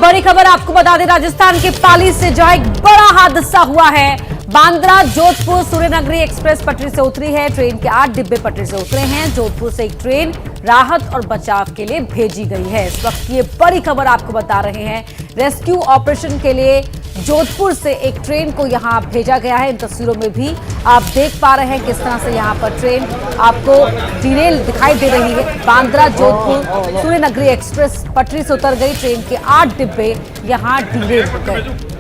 बड़ी खबर आपको बता दें, राजस्थान के पाली से जहां एक बड़ा हादसा हुआ है। बांद्रा जोधपुर सूर्यनगरी एक्सप्रेस पटरी से उतरी है। ट्रेन के 8 डिब्बे पटरी से उतरे हैं। जोधपुर से एक ट्रेन राहत और बचाव के लिए भेजी गई है। इस वक्त ये बड़ी खबर आपको बता रहे हैं। रेस्क्यू ऑपरेशन के लिए जोधपुर से एक ट्रेन को यहां भेजा गया है। इन तस्वीरों में भी आप देख पा रहे हैं किस तरह से यहां पर ट्रेन आपको डिटेल दिखाई दे रही है। बांद्रा जोधपुर सूर्यनगरी एक्सप्रेस पटरी से उतर गई। ट्रेन के 8 डिब्बे यहां डिलेड हो गए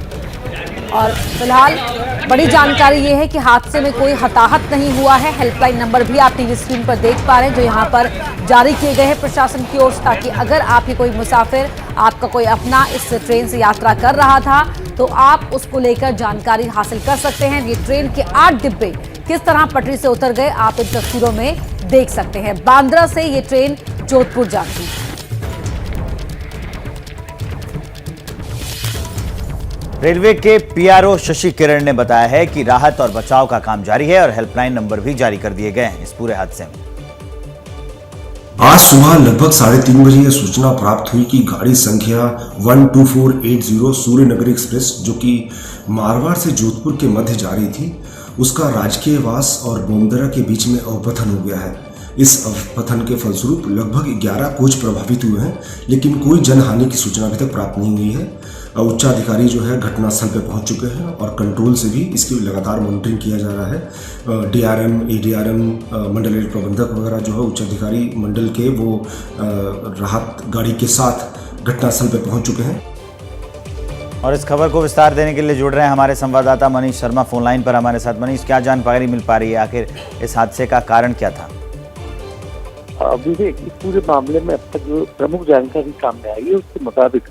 और फिलहाल बड़ी जानकारी ये है कि हादसे में कोई हताहत नहीं हुआ है। हेल्पलाइन नंबर भी आप टीवी स्क्रीन पर देख पा रहे हैं जो यहाँ पर जारी किए गए हैं प्रशासन की ओर से, ताकि अगर आपके कोई मुसाफिर, आपका कोई अपना इस ट्रेन से यात्रा कर रहा था तो आप उसको लेकर जानकारी हासिल कर सकते हैं। ये ट्रेन के 8 डिब्बे किस तरह पटरी से उतर गए आप इन तस्वीरों में देख सकते हैं। बांद्रा से ये ट्रेन जोधपुर जाती है। रेलवे के पीआरओ शशि किरण ने बताया है कि राहत और बचाव का काम जारी है और हेल्पलाइन नंबर भी जारी कर दिए गए हैं इस पूरे हादसे में। आज सुबह लगभग 3:30 बजे यह सूचना प्राप्त हुई कि गाड़ी संख्या 12480 सूर्यनगरी एक्सप्रेस जो कि मारवाड़ से जोधपुर के मध्य जा रही थी, उसका राजकीय वास और बोमदरा के बीच में अवपतन हो गया है। इस अवपतन के फलस्वरूप लगभग 11 कोच प्रभावित हुए हैं, लेकिन कोई जनहानि की सूचना अभी तक प्राप्त नहीं हुई है। उच्चाधिकारी जो है घटनास्थल पर पहुंच चुके हैं और कंट्रोल से भी इसकी लगातार मॉनिटरिंग किया जा रहा है। डीआरएम, एडीआरएम, मंडल रेल प्रबंधक वगैरह जो है उच्चाधिकारी मंडल के वो राहत गाड़ी के साथ घटनास्थल पर पहुंच चुके हैं। और इस खबर को विस्तार देने के लिए जुड़ रहे हैं हमारे संवाददाता मनीष शर्मा फोन लाइन पर हमारे साथ। मनीष, क्या जानकारी मिल पा रही है, आखिर इस हादसे का कारण क्या था? विवेक, इस पूरे मामले में अब तक जो प्रमुख जानकारी सामने आई है उसके मुताबिक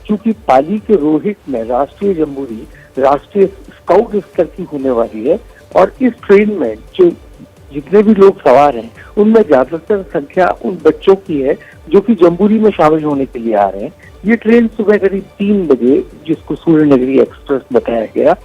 चूंकि पाली के रोहित में राष्ट्रीय जम्बूरी, राष्ट्रीय स्काउट स्तर की होने वाली है और इस ट्रेन में जो जितने भी लोग सवार हैं उनमें ज्यादातर संख्या उन बच्चों की है जो कि जम्बूरी में शामिल होने के लिए आ रहे हैं। ये ट्रेन सुबह करीब 3 बजे, जिसको सूर्यनगरी एक्सप्रेस बताया गया,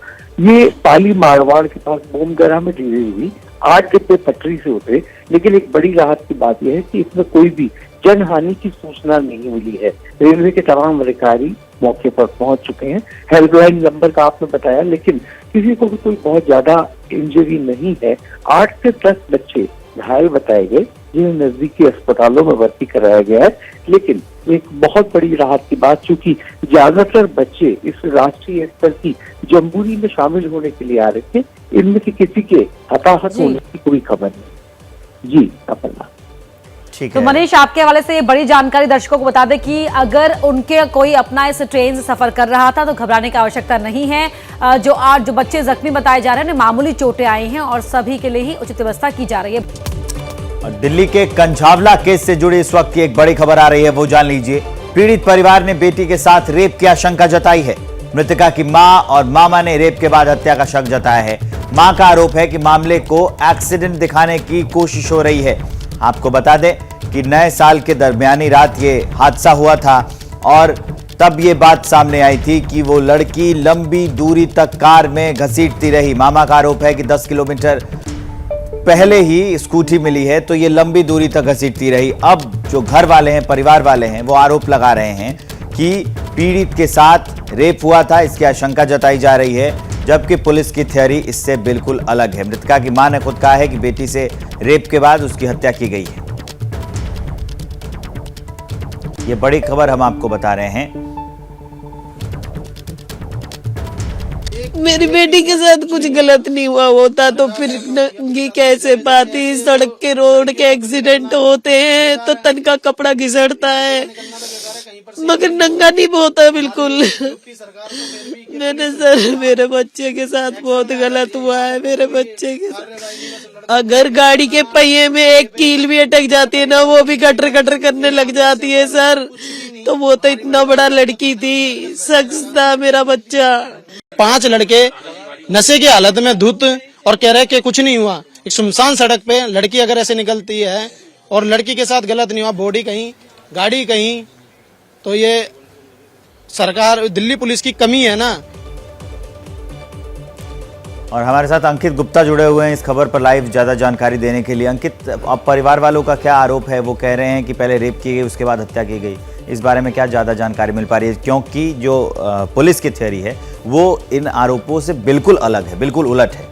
ये पाली मारवाड़ के पास बोमगरा में डिले हुई। 8 डिब्बे पटरी से उतरे, लेकिन एक बड़ी राहत की बात यह है कि इसमें कोई भी जनहानि की सूचना नहीं मिली है। रेलवे के तमाम अधिकारी मौके पर पहुंच चुके हैं। हेल्पलाइन नंबर का आपने बताया, लेकिन किसी को भी कोई बहुत ज्यादा इंजरी नहीं है। 8 से 10 बच्चे घायल बताए गए जिन्हें नजदीकी अस्पतालों में भर्ती कराया गया है। लेकिन एक बहुत बड़ी राहत की बात, चूंकि ज्यादातर बच्चे इस राष्ट्रीय स्तर की जम्बूरी में शामिल होने के लिए आ रहे थे, इनमें से किसी के हताहत होने की कोई खबर नहीं। जी अपना तो मनीष, आपके हवाले से ये बड़ी जानकारी दर्शकों को बता दें कि अगर उनके कोई अपना इस ट्रेन से सफर कर रहा था तो घबराने की आवश्यकता नहीं है। जो बच्चे जख्मी बताए जा रहे हैं उन्हें मामूली चोटें आई हैं और सभी के लिए ही उचित व्यवस्था की जा रही है। और दिल्ली के कंझावला केस से जुड़ी इस वक्त की एक बड़ी खबर आ रही है, वो जान लीजिए। पीड़ित परिवार ने बेटी के साथ रेप की आशंका जताई है। मृतका की मां और मामा ने रेप के बाद हत्या का शक जताया है। मां का आरोप है कि मामले को एक्सीडेंट दिखाने की कोशिश हो रही है। आपको बता दें कि नए साल के दरमियानी रात ये हादसा हुआ था और तब ये बात सामने आई थी कि वो लड़की लंबी दूरी तक कार में घसीटती रही। मामा का आरोप है कि 10 किलोमीटर पहले ही स्कूटी मिली है तो ये लंबी दूरी तक घसीटती रही। अब जो घर वाले हैं, परिवार वाले हैं, वो आरोप लगा रहे हैं कि पीड़ित के साथ रेप हुआ था, इसकी आशंका जताई जा रही है, जबकि पुलिस की थ्योरी इससे बिल्कुल अलग है। मृतका की मां ने खुद कहा है कि बेटी से रेप के बाद उसकी हत्या की गई है। ये बड़ी खबर हम आपको बता रहे हैं। मेरी बेटी के साथ कुछ गलत नहीं हुआ होता तो फिर नंगी कैसे पाती। सड़क के रोड के एक्सीडेंट होते हैं तो तन का कपड़ा घिसड़ता है, मगर नंगा नहीं होता बिल्कुल। मैंने सर, मेरे बच्चे के साथ बहुत गलत हुआ है। मेरे बच्चे के साथ अगर गाड़ी के पहिए में एक कील भी अटक जाती है ना, वो भी गटर गटर करने लग जाती है सर। तो वो तो इतना बड़ा लड़की थी, शख्स था मेरा बच्चा। 5 लड़के नशे की हालत में धुत और कह रहे कि कुछ नहीं हुआ। एक सुनसान सड़क पे लड़की अगर ऐसे निकलती है और लड़की के साथ गलत नहीं हुआ, बॉडी कहीं, गाड़ी कहीं, तो ये सरकार, दिल्ली पुलिस की कमी है ना। और हमारे साथ अंकित गुप्ता जुड़े हुए हैं इस खबर पर लाइव ज्यादा जानकारी देने के लिए। अंकित, अब परिवार वालों का क्या आरोप है? वो कह रहे हैं कि पहले रेप की गई, उसके बाद हत्या की गई। इस बारे में क्या ज़्यादा जानकारी मिल पा रही है, क्योंकि जो पुलिस की थ्योरी है वो इन आरोपों से बिल्कुल अलग है, बिल्कुल उलट है।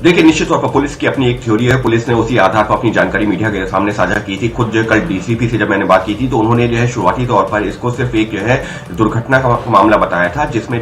देखिए, निश्चित तौर पर पुलिस की अपनी एक थ्योरी है। पुलिस ने उसी आधार पर अपनी जानकारी मीडिया के सामने साझा की थी। खुद जो कल डीसीपी से जब मैंने बात की थी तो उन्होंने जो है शुरुआती तौर पर इसको सिर्फ एक जो है दुर्घटना का मामला बताया था, जिसमें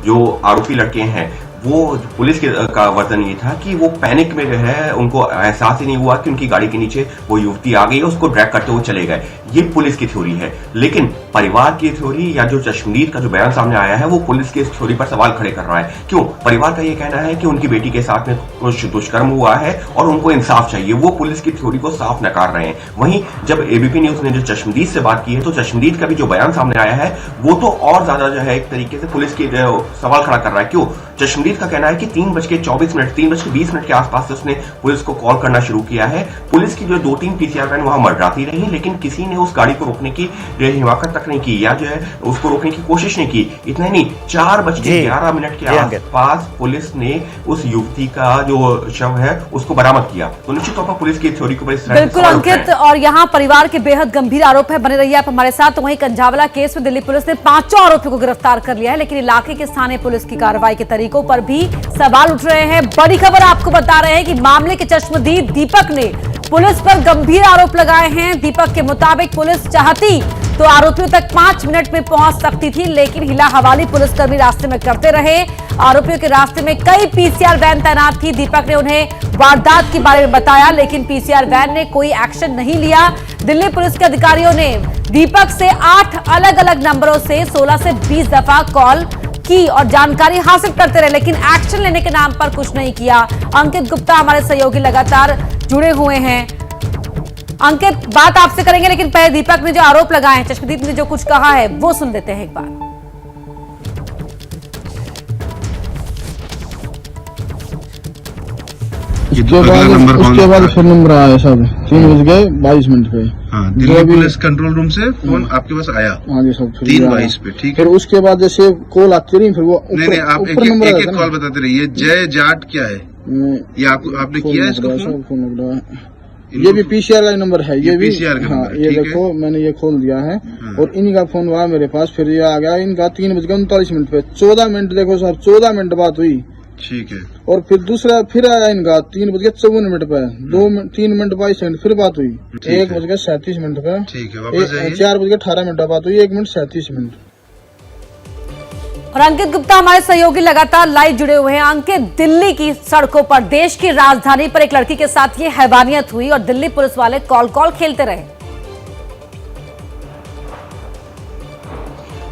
जो आरोपी लड़के हैं वो पुलिस का वर्जन ये था कि वो पैनिक में जो है उनको एहसास ही नहीं हुआ कि उनकी गाड़ी के नीचे वो युवती आ गई, उसको ड्रैग करते हुए चले गए। ये पुलिस की थ्योरी है। लेकिन परिवार की थ्योरी या जो चश्मदीद का जो बयान सामने आया है वो पुलिस की इस थ्योरी पर सवाल खड़े कर रहा है। क्यों? परिवार का ये कहना है कि उनकी बेटी के साथ में कुछ दुष्कर्म हुआ है और उनको इंसाफ चाहिए। वो पुलिस की थ्योरी को साफ नकार रहे हैं। वहीं जब एबीपी न्यूज ने जो चश्मदीद से बात की है तो चश्मदीद का भी जो बयान सामने आया है वो तो और ज्यादा जो है एक तरीके से पुलिस की सवाल खड़ा कर रहा है। क्यों? चश्मदीद का कहना है कि 3:20 के आसपास से उसने पुलिस को कॉल करना शुरू किया है। पुलिस की जो 2-3 पीसीआर वैन वहां मर्राती रही, लेकिन किसी ने उस गाड़ी को रोकने की हिमाकत तक नहीं की या जो है उसको रोकने की कोशिश नहीं की। इतना ही नहीं, 4:11 के आसपास पुलिस ने उस युवती का जो शव है उसको बरामद किया। तो निश्चित तौर पर पुलिस की थ्योरी को बिल्कुल अंकित, और यहाँ परिवार के बेहद गंभीर आरोप है। बने रहिए आप हमारे साथ। तो वहीं कंझावला केस में दिल्ली पुलिस ने 5 आरोपियों को गिरफ्तार कर लिया है, लेकिन इलाके के स्थानीय पुलिस की कार्रवाई के तरीकों पर भी सवाल उठ रहे हैं। बड़ी खबर आपको बता रहे हैं कि मामले के चश्मदीद दीपक ने पुलिस पर गंभीर आरोप लगाए हैं। दीपक के मुताबिक पुलिस चाहती तो आरोपियों तक 5 मिनट में पहुंच सकती थी, लेकिन हिला हवाली पुलिसकर्मी रास्ते में करते रहे। आरोपियों के रास्ते में कई पीसीआर वैन तैनात थी। दीपक ने उन्हें वारदात के बारे में बताया, लेकिन पीसीआर वैन ने कोई एक्शन नहीं लिया। दिल्ली पुलिस के अधिकारियों ने दीपक से 8 अलग अलग नंबरों से 16 से 20 दफा कॉल की और जानकारी हासिल करते रहे, लेकिन एक्शन लेने के नाम पर कुछ नहीं किया। अंकित गुप्ता हमारे सहयोगी लगातार जुड़े हुए हैं। अंकित, बात आपसे करेंगे, लेकिन पहले दीपक ने जो आरोप लगाए हैं, चश्मदीद ने जो कुछ कहा है वो सुन लेते हैं एक बार। उसके बाद फिर नंबर आया सब 3:22 पे। हाँ, दिल्ली पुलिस कंट्रोल रूम से फोन आपके पास आया। हाँ जी, सब 3:22 पे, ठीक है। फिर उसके बाद जैसे कॉल आती रही, फिर वो नहीं, आप एक कॉल बताते रहिए। जय जाट क्या है ये आपने किया है इसको फोन? ये भी पीसीआर का नंबर है, ये भी पीसीआर का। हाँ, ये देखो मैंने ये खोल दिया है। और इनका फोन हुआ मेरे पास, फिर ये आ गया इनका 3:39 पे। 14 मिनट देखो साहब, 14 मिनट बात हुई, ठीक है। और फिर दूसरा फिर आया इनका 3:54 पे, 3:22 फिर बात हुई 1:37 पे, ठीक है। वापस 4:18 बात हुई, 1:37। और अंकित गुप्ता हमारे सहयोगी लगातार लाइव जुड़े हुए हैं। अंकित, दिल्ली की सड़कों पर, देश की राजधानी पर एक लड़की के साथ ये हैवानियत हुई और दिल्ली पुलिस वाले कॉल खेलते रहे।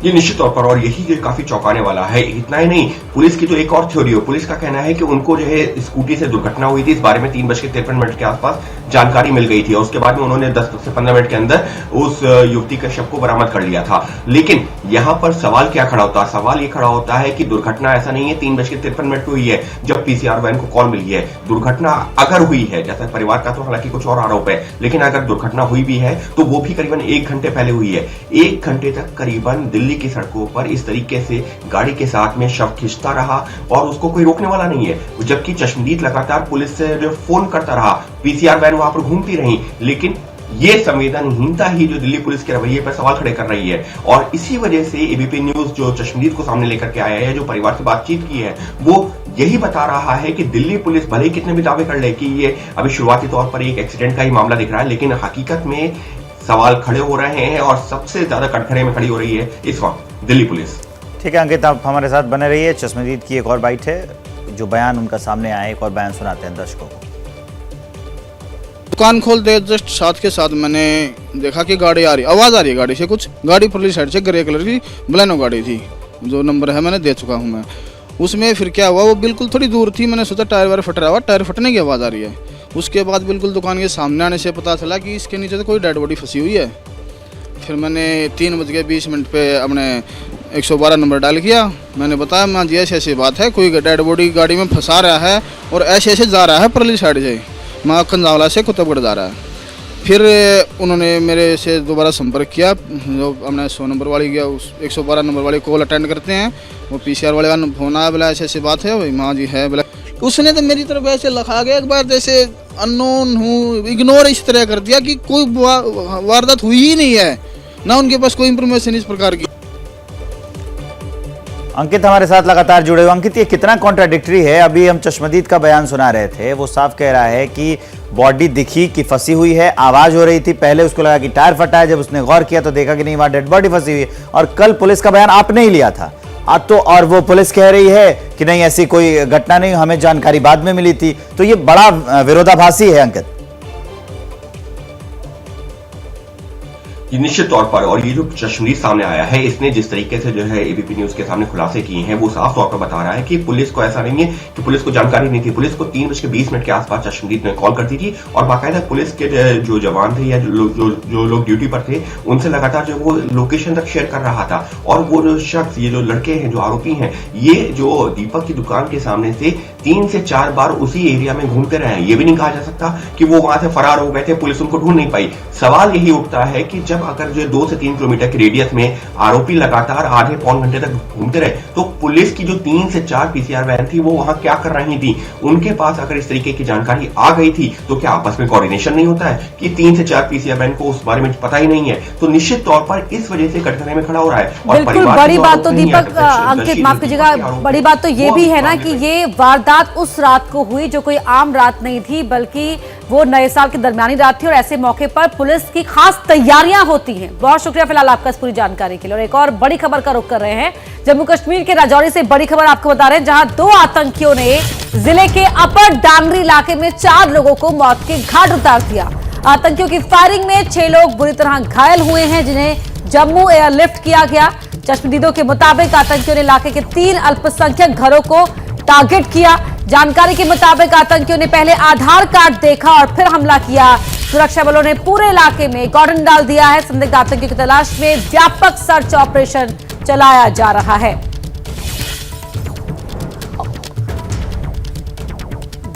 ये निश्चित तौर पर, और यही काफी चौंकाने वाला है। इतना ही नहीं, पुलिस की तो एक और थ्योरी है। पुलिस का कहना है कि उनको जो है स्कूटी से दुर्घटना हुई थी, इस बारे में 3:53 के आसपास जानकारी मिल गई थी और उसके बाद में उन्होंने 10 से 15 मिनट के अंदर उस युवती के शव को बरामद कर लिया था। लेकिन यहां पर सवाल क्या खड़ा होता है? सवाल ये खड़ा होता है कि दुर्घटना ऐसा नहीं है 3:53 को हुई है जब पीसीआर वैन को कॉल मिली है। दुर्घटना अगर हुई है, जैसा परिवार का तो हालांकि कुछ और आरोप है, लेकिन अगर दुर्घटना हुई भी है तो वो भी करीबन 1 घंटे पहले हुई है। 1 घंटे तक करीबन दिल्ली की सड़कों पर इस तरीके से गाड़ी के साथ में शव खिंचता रहा और उसको कोई रोकने वाला नहीं है। जबकि चश्मदीद लगातार पुलिस से जो फोन करता रहा, पीसीआर वैन वहां पर घूमती रही, लेकिन ये संवेदनहीनता ही जो दिल्ली पुलिस के रवैये पर सवाल खड़े कर रही है। और इसी वजह से एबीपी न्यूज जो चश्मदीद को सामने लेकर के आया है, जो परिवार से बातचीत की है, वो यही बता रहा है कि दिल्ली पुलिस भले ही कितने भी दावे कर ले कि ये अभी शुरुआती तौर पर एक एक्सीडेंट का ही मामला दिख रहा है, लेकिन हकीकत में सवाल खड़े हो रहे हैं और सबसे ज्यादा कटघरे में खड़ी हो रही है इस वक्त दिल्ली पुलिस। ठीक है अंकित, आप हमारे साथ बने रहिए। चश्मदीद की एक और बाइट है, जो बयान उनका सामने आया, एक और बयान सुनाते हैं दर्शकों को। दुकान खोलते जस्ट साथ के साथ मैंने देखा कि गाड़ी आ रही, आवाज आ रही है गाड़ी से कुछ। गाड़ी पुलिस साइड से ग्रे कलर की बलेनो गाड़ी थी, जो नंबर है मैंने दे चुका हूँ मैं। उसमें फिर क्या हुआ, वो बिल्कुल थोड़ी दूर थी, मैंने सोचा टायर वायर फट रहा हुआ, टायर फटने की आवाज़ आ रही है। उसके बाद बिल्कुल दुकान के सामने आने से पता चला कि इसके नीचे तो कोई डेड बॉडी फंसी हुई है। फिर मैंने 3:20 पे अपने 112 नंबर डायल किया। मैंने बताया माँ जी ऐसी बात है, कोई डेड बॉडी गाड़ी में फंसा रहा है और ऐसे जा रहा है परली साइड से, माँ कंझावला से कुतुबगढ़ जा रहा है। फिर उन्होंने मेरे से दोबारा संपर्क किया, जो हमने 100 नंबर वाली गया, उस 112 नंबर वाली कॉल अटेंड करते हैं, वो पीसीआर वाले का फोन आया, बोला ऐसी बात है, वही माँ जी है बोला। उसने तो मेरी तरफ ऐसे लखा गया एक बार जैसे अननोन हूँ, इग्नोर इस तरह कर दिया कि कोई वारदात हुई ही नहीं है, ना उनके पास कोई इंफॉर्मेशन इस प्रकार की। अंकित हमारे साथ लगातार जुड़े हुए। अंकित, ये कितना कॉन्ट्राडिक्टरी है। अभी हम चश्मदीद का बयान सुना रहे थे, वो साफ कह रहा है कि बॉडी दिखी कि फंसी हुई है, आवाज हो रही थी, पहले उसको लगा कि टायर फटा है, जब उसने गौर किया तो देखा कि नहीं, वहां डेड बॉडी फंसी हुई है। और कल पुलिस का बयान आपने ही लिया था तो, और वो पुलिस कह रही है कि नहीं ऐसी कोई घटना नहीं, हमें जानकारी बाद में मिली थी। तो ये बड़ा विरोधाभासी है अंकित। निश्चित तौर पर, और ये जो चश्मदीद सामने आया है, इसने जिस तरीके से जो है एबीपी न्यूज के सामने खुलासे किए हैं, वो साफ तौर पर बता रहा है कि पुलिस को ऐसा नहीं है कि पुलिस को जानकारी नहीं थी। पुलिस को 3:20 के आसपास चश्मदीद ने कॉल कर दी थी और बाकायदा पुलिस के जो जवान थे या जो लोग ड्यूटी पर थे, उनसे लगातार जो वो लोकेशन तक शेयर कर रहा था। और वो जो शख्स, ये जो लड़के हैं, जो आरोपी हैं, ये जो दीपक की दुकान के सामने से 3 से 4 बार उसी एरिया में घूमते रहे हैं। ये भी नहीं कहा जा सकता कि वो वहां से फरार हो गए थे, पुलिस उनको ढूंढ नहीं पाई। सवाल यही उठता है कि जब अगर जो 2 से 3 किलोमीटर के रेडियस में आरोपी लगातार आधे पौन घंटे तक घूमते रहे, तो पुलिस की जो 3 से 4 पीसीआर वैन थी, वो वहां क्या कर रही थी? उनके पास अगर इस तरीके की जानकारी आ गई थी, तो क्या आपस में कोऑर्डिनेशन नहीं होता है कि 3 से 4 पीसीआर वैन को उस बारे में पता ही नहीं है? तो निश्चित तौर पर इस वजह से कटघरे में खड़ा हो रहा है। और बिल्कुल बड़ी बात तो दीपक, अंकित माफ कीजिएगा, बड़ी बात तो ये भी है ना कि ये वारदात उस रात को हुई जो कोई आम रात नहीं थी, बल्कि वो नए साल की दरमियानी रात थी और ऐसे मौके पर पुलिस की खास तैयारियां होती हैं। बहुत शुक्रिया फिलहाल आपका इस पूरी जानकारी के लिए। और एक और बड़ी खबर का रुख कर रहे हैं, जम्मू कश्मीर के राजौरी से बड़ी खबर आपको बता रहे हैं, जहां 2 आतंकियों ने जिले के अपर डांगरी इलाके में 4 लोगों को मौत के घाट उतार दिया। आतंकियों की फायरिंग में 6 लोग बुरी तरह घायल हुए हैं, जिन्हें जम्मू एयरलिफ्ट किया गया। चश्मदीदों के मुताबिक आतंकियों ने इलाके के 3 अल्पसंख्यक घरों को टारगेट किया। जानकारी के मुताबिक आतंकियों ने पहले आधार कार्ड देखा और फिर हमला किया। सुरक्षा बलों ने पूरे इलाके में कॉर्डन डाल दिया है। संदिग्ध आतंकियों की तलाश में व्यापक सर्च ऑपरेशन चलाया जा रहा है।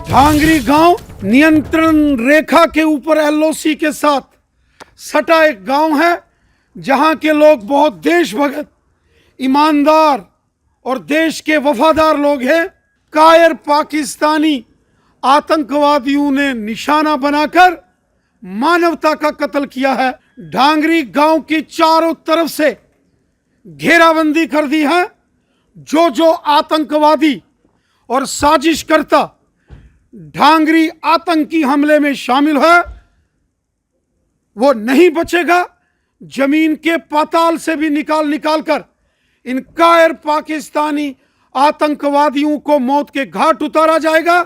ढांगरी गांव नियंत्रण रेखा के ऊपर एलओसी के साथ सटा एक गांव है, जहां के लोग बहुत देशभक्त, ईमानदार और देश के वफादार लोग हैं। कायर पाकिस्तानी आतंकवादियों ने निशाना बनाकर मानवता का कत्ल किया है। ढांगरी गांव की चारों तरफ से घेराबंदी कर दी है। जो आतंकवादी और साजिशकर्ता ढांगरी आतंकी हमले में शामिल है, वो नहीं बचेगा। जमीन के पाताल से भी निकाल कर इन कायर पाकिस्तानी आतंकवादियों को मौत के घाट उतारा जाएगा।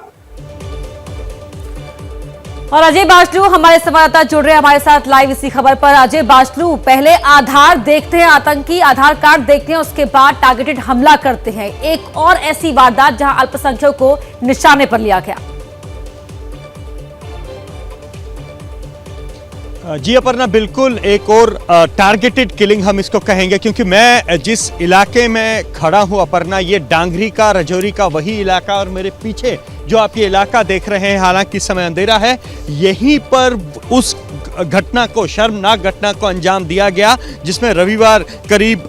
और अजय बाचलू हमारे संवाददाता जुड़ रहे हैं हमारे साथ लाइव इसी खबर पर। अजय बाचलू, पहले आधार देखते हैं, आतंकी आधार कार्ड देखते हैं, उसके बाद टारगेटेड हमला करते हैं। एक और ऐसी वारदात जहां अल्पसंख्यकों को निशाने पर लिया गया। जी अपर्णा, बिल्कुल एक और टारगेटेड किलिंग हम इसको कहेंगे, क्योंकि मैं जिस इलाके में खड़ा हूं अपर्णा, ये डांगरी का, राजौरी का वही इलाका, और मेरे पीछे जो आप ये इलाका देख रहे हैं, हालांकि इस समय अंधेरा है, यहीं पर उस घटना को, शर्मनाक घटना को अंजाम दिया गया, जिसमें रविवार करीब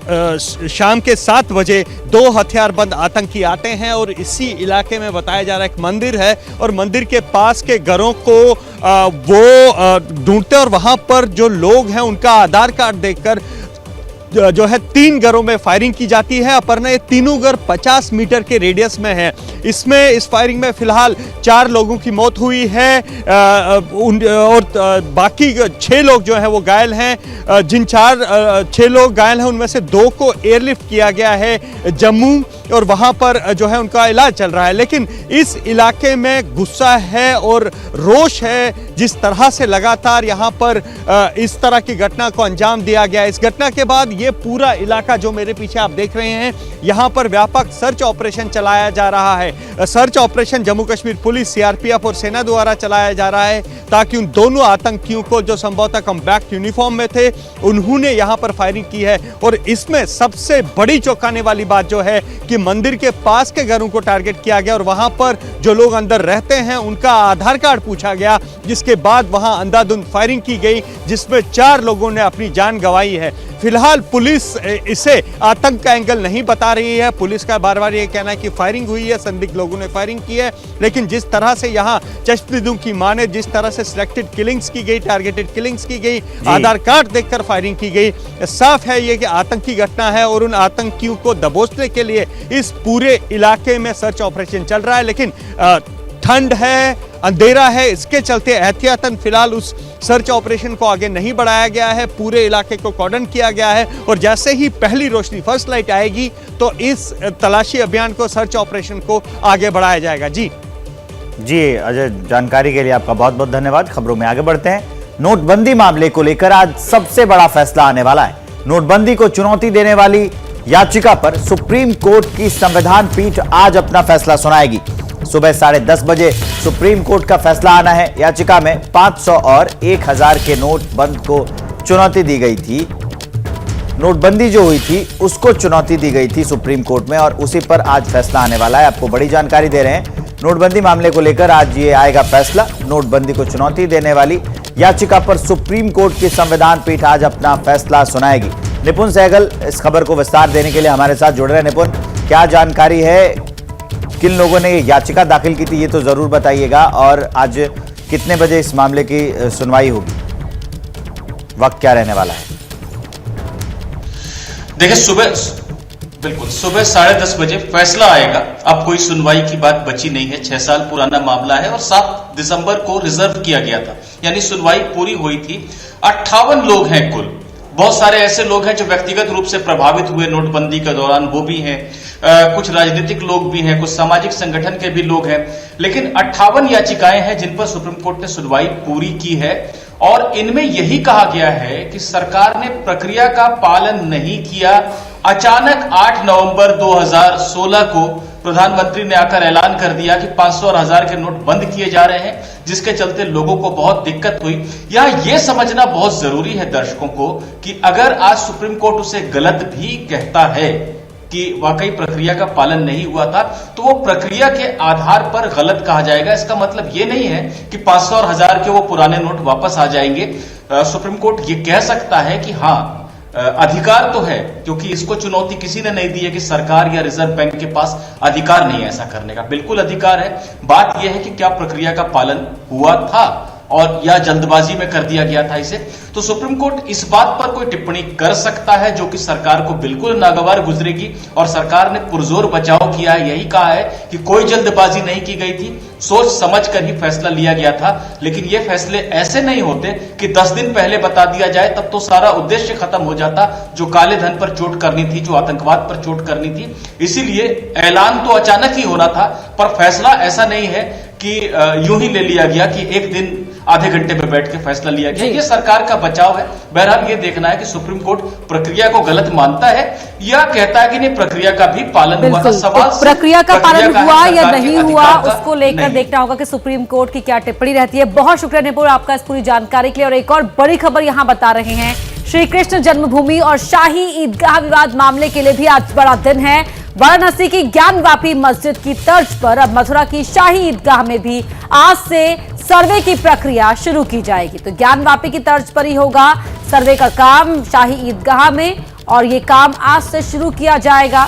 शाम के 7 बजे 2 हथियारबंद आतंकी आते हैं और इसी इलाके में बताया जा रहा है एक मंदिर है, और मंदिर के पास के घरों को वो ढूंढते, और वहां पर जो लोग हैं उनका आधार कार्ड देखकर जो है 3 घरों में फायरिंग की जाती है। अपर्णा, ये तीनों घर 50 मीटर के रेडियस में है। इसमें इस फायरिंग में फिलहाल 4 लोगों की मौत हुई है और बाकी 6 लोग जो है वो घायल हैं। जिन 6 लोग घायल हैं उनमें से 2 को एयरलिफ्ट किया गया है जम्मू, और वहां पर जो है उनका इलाज चल रहा है। लेकिन इस इलाके में गुस्सा है और रोष है, जिस तरह से लगातार यहां पर इस तरह की घटना को अंजाम दिया गया। इस घटना के बाद ये पूरा इलाका जो मेरे पीछे आप देख रहे हैं, यहां पर व्यापक सर्च ऑपरेशन चलाया जा रहा है। Search operation Jammu Kashmir police, CRPF और सेना द्वारा चलाया जा रहा है, ताकि उन दोनों आतंकियों को, जो संभवतः कॉम्बैक्ट यूनिफॉर्म में थे, उन्होंने यहां पर फायरिंग की है। और इसमें सबसे बड़ी चौंकाने वाली बात जो है कि मंदिर के पास के घरों को टारगेट किया गया और वहां पर जो लोग अंदर रहते हैं उनका आधार कार्ड पूछा गया, जिसके बाद वहां अंधाधुंध फायरिंग की गई, जिसमें 4 लोगों ने अपनी जान गंवाई है। फिलहाल पुलिस इसे आतंक का एंगल नहीं बता रही है। पुलिस का बार बार ये कहना है कि फायरिंग हुई है, संदिग्ध लोगों ने फायरिंग की है, लेकिन जिस तरह से यहाँ चश्मदीदों की माने जिस तरह से सिलेक्टेड किलिंग्स की गई, टारगेटेड किलिंग्स की गई, आधार कार्ड देखकर फायरिंग की गई, साफ है ये कि आतंकी घटना है और उन आतंकियों को दबोचने के लिए इस पूरे इलाके में सर्च ऑपरेशन चल रहा है। लेकिन ठंड है, अंधेरा है, इसके चलते एहतियातन फिलहाल उस सर्च ऑपरेशन को आगे नहीं बढ़ाया गया है। पूरे इलाके को कॉर्डन किया गया है और जैसे ही पहली रोशनी, फर्स्ट लाइट आएगी तो इस तलाशी अभियान को, सर्च ऑपरेशन को आगे बढ़ाया जाएगा। जी अजय, जानकारी के लिए आपका बहुत बहुत धन्यवाद। खबरों में आगे बढ़ते हैं। नोटबंदी मामले को लेकर आज सबसे बड़ा फैसला आने वाला है। नोटबंदी को चुनौती देने वाली याचिका पर सुप्रीम कोर्ट की संविधान पीठ आज अपना फैसला सुनाएगी। सुबह 10:30 बजे सुप्रीम कोर्ट का फैसला आना है। याचिका में 500 और 1000 के नोट बंद को चुनौती दी गई थी। नोटबंदी जो हुई थी उसको चुनौती दी गई थी सुप्रीम कोर्ट में और उसी पर आज फैसला आने वाला है। आपको बड़ी जानकारी दे रहे हैं। नोटबंदी मामले को लेकर आज ये आएगा फैसला। नोटबंदी को चुनौती देने वाली याचिका पर सुप्रीम कोर्ट की संविधान पीठ आज अपना फैसला सुनाएगी। निपुण सहगल इस खबर को विस्तार देने के लिए हमारे साथ जुड़ रहे हैं। निपुण, क्या जानकारी है, किन लोगों ने याचिका दाखिल की थी, ये तो जरूर बताइएगा, और आज कितने बजे इस मामले की सुनवाई होगी, वक्त क्या रहने वाला है? देखिए, बिल्कुल सुबह 10:30 बजे फैसला आएगा। अब कोई सुनवाई की बात बची नहीं है। 6 साल पुराना मामला है और 7 दिसंबर को रिजर्व किया गया था, यानी सुनवाई पूरी हुई थी। 58 लोग हैं कुल। बहुत सारे ऐसे लोग हैं जो व्यक्तिगत रूप से प्रभावित हुए नोटबंदी के दौरान, वो भी हैं। कुछ राजनीतिक लोग भी हैं, कुछ सामाजिक संगठन के भी लोग हैं। लेकिन 58 याचिकाएं हैं जिन पर सुप्रीम कोर्ट ने सुनवाई पूरी की है और इनमें यही कहा गया है कि सरकार ने प्रक्रिया का पालन नहीं किया। अचानक 8 नवंबर 2016 को प्रधानमंत्री ने आकर ऐलान कर दिया कि 500 और 1000 के नोट बंद किए जा रहे हैं, जिसके चलते लोगों को बहुत दिक्कत हुई। यहां यह समझना बहुत जरूरी है दर्शकों को कि अगर आज सुप्रीम कोर्ट उसे गलत भी कहता है कि वाकई प्रक्रिया का पालन नहीं हुआ था, तो वो प्रक्रिया के आधार पर गलत कहा जाएगा। इसका मतलब ये नहीं है कि 500 और 1000 के वो पुराने नोट वापस आ जाएंगे। सुप्रीम कोर्ट ये कह सकता है कि हाँ, अधिकार तो है, क्योंकि इसको चुनौती किसी ने नहीं दी है कि सरकार या रिजर्व बैंक के पास अधिकार नहीं है ऐसा करने का। बिल्कुल अधिकार है। बात यह है कि क्या प्रक्रिया का पालन हुआ था और या जल्दबाजी में कर दिया गया था इसे। तो सुप्रीम कोर्ट इस बात पर कोई टिप्पणी कर सकता है जो कि सरकार को बिल्कुल नागवार गुजरेगी, और सरकार ने पुरजोर बचाव किया है। यही कहा है कि कोई जल्दबाजी नहीं की गई थी, सोच समझ कर ही फैसला लिया गया था। लेकिन ये फैसले ऐसे नहीं होते कि 10 दिन पहले बता दिया जाए, तब तो सारा उद्देश्य खत्म हो जाता, जो काले धन पर चोट करनी थी, जो आतंकवाद पर चोट करनी थी। इसीलिए ऐलान तो अचानक ही होना था, पर फैसला ऐसा नहीं है कि यूं ही ले लिया गया कि एक दिन आधे घंटे में बैठ के फैसला लिया गया। ये सरकार का बचाव है। बहरहाल ये देखना है कि सुप्रीम कोर्ट प्रक्रिया को गलत मानता है या कहता है कि नहीं, प्रक्रिया का भी पालन हुआ था। सवाल प्रक्रिया का पालन हुआ या नहीं हुआ, उसको लेकर देखना होगा कि सुप्रीम कोर्ट की क्या टिप्पणी रहती है। बहुत शुक्रिया निपुण आपका इस पूरी जानकारी के लिए। और एक और बड़ी खबर यहां बता रहे हैं, श्री कृष्ण जन्मभूमि और शाही ईदगाह विवाद मामले के लिए भी आज बड़ा दिन है। वाराणसी की ज्ञानवापी मस्जिद की तर्ज पर अब मथुरा की शाही ईदगाह में भी आज से सर्वे की प्रक्रिया शुरू की जाएगी। तो ज्ञानवापी की तर्ज पर ही होगा सर्वे का काम शाही ईदगाह में, और ये काम आज से शुरू किया जाएगा।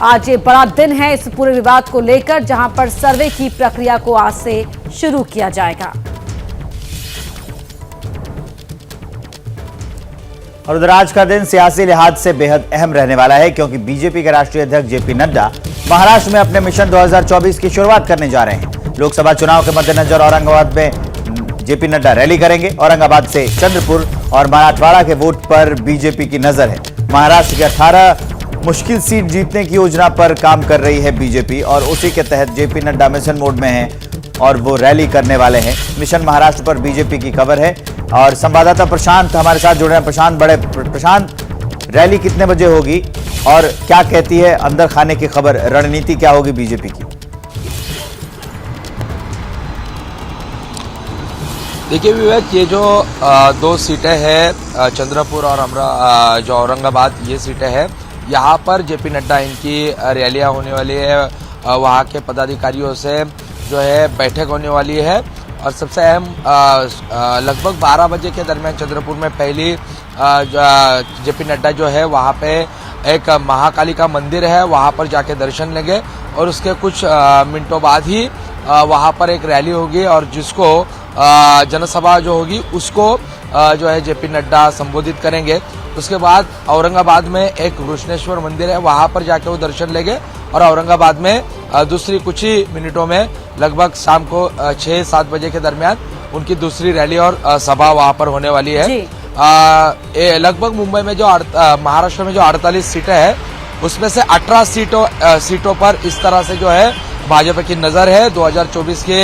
आज ये बड़ा दिन है इस पूरे विवाद को लेकर, जहां पर सर्वे की प्रक्रिया को आज से शुरू किया जाएगा। और उधर आज का दिन सियासी लिहाज से बेहद अहम रहने वाला है, क्योंकि बीजेपी के राष्ट्रीय अध्यक्ष जेपी नड्डा महाराष्ट्र में अपने मिशन 2024 की शुरुआत करने जा रहे हैं। लोकसभा चुनाव के मद्देनजर औरंगाबाद में जेपी नड्डा रैली करेंगे। औरंगाबाद से चंद्रपुर और मराठवाड़ा के वोट पर बीजेपी की नजर है। महाराष्ट्र के 18 मुश्किल सीट जीतने की योजना पर काम कर रही है बीजेपी, और उसी के तहत जेपी नड्डा मिशन मोड में हैं और वो रैली करने वाले हैं। मिशन महाराष्ट्र पर बीजेपी की खबर है और संवाददाता प्रशांत हमारे साथ जुड़ रहे हैं। प्रशांत, रैली कितने बजे होगी और क्या कहती है अंदर खाने की खबर, रणनीति क्या होगी बीजेपी की? देखिए विवेक, ये जो 2 सीटें हैं चंद्रपुर और जो औरंगाबाद, ये सीटें हैं, यहाँ पर जेपी नड्डा इनकी रैलियाँ होने वाली है। वहाँ के पदाधिकारियों से जो है बैठक होने वाली है और सबसे अहम लगभग 12 बजे के दरमियान चंद्रपुर में पहली जेपी नड्डा जो है वहाँ पे एक महाकाली का मंदिर है, वहाँ पर जाके दर्शन लेंगे और उसके कुछ मिनटों बाद ही वहाँ पर एक रैली होगी और जिसको जनसभा जो होगी उसको जो है जेपी नड्डा संबोधित करेंगे। उसके बाद औरंगाबाद में एक कृष्णेश्वर मंदिर है, वहाँ पर जाके वो दर्शन लेंगे और औरंगाबाद में दूसरी कुछ ही मिनटों में लगभग शाम को 6-7 बजे के दरमियान उनकी दूसरी रैली और सभा वहाँ पर होने वाली है। लगभग मुंबई में जो महाराष्ट्र में जो 48 सीटें हैं उसमें से 18 सीटों पर इस तरह से जो है भाजपा की नजर है। 2024 के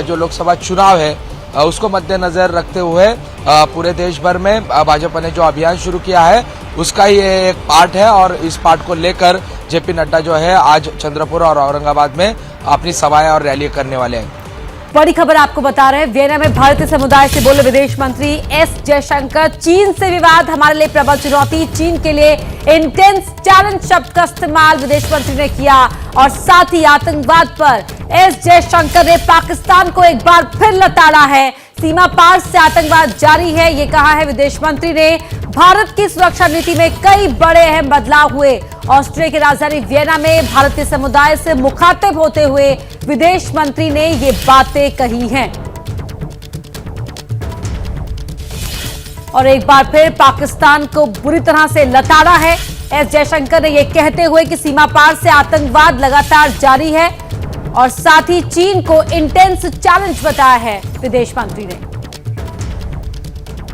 जो लोकसभा चुनाव है उसको मद्देनजर रखते हुए पूरे देश भर में भाजपा ने जो अभियान शुरू किया है उसका ये एक पार्ट है और इस पार्ट को लेकर जेपी नड्डा जो है आज चंद्रपुर और औरंगाबाद में अपनी सभाएं और रैली करने वाले हैं। बड़ी खबर आपको बता रहे हैं, वियना में भारतीय समुदाय से बोले विदेश मंत्री एस जयशंकर। चीन से विवाद हमारे लिए प्रबल चुनौती, चीन के लिए इंटेंस चैलेंज शब्द का इस्तेमाल विदेश मंत्री ने किया और साथ ही आतंकवाद पर एस जयशंकर ने पाकिस्तान को एक बार फिर लताड़ा है। सीमा पार से आतंकवाद जारी है, ये कहा है विदेश मंत्री ने। भारत की सुरक्षा नीति में कई बड़े अहम बदलाव हुए। ऑस्ट्रिया की राजधानी वियना में भारतीय समुदाय से मुखातिब होते हुए विदेश मंत्री ने ये बातें कही हैं और एक बार फिर पाकिस्तान को बुरी तरह से लताड़ा है। एस जयशंकर ने यह कहते हुए कि सीमा पार से आतंकवाद लगातार जारी है और साथ ही चीन को इंटेंस चैलेंज बताया है विदेश मंत्री ने।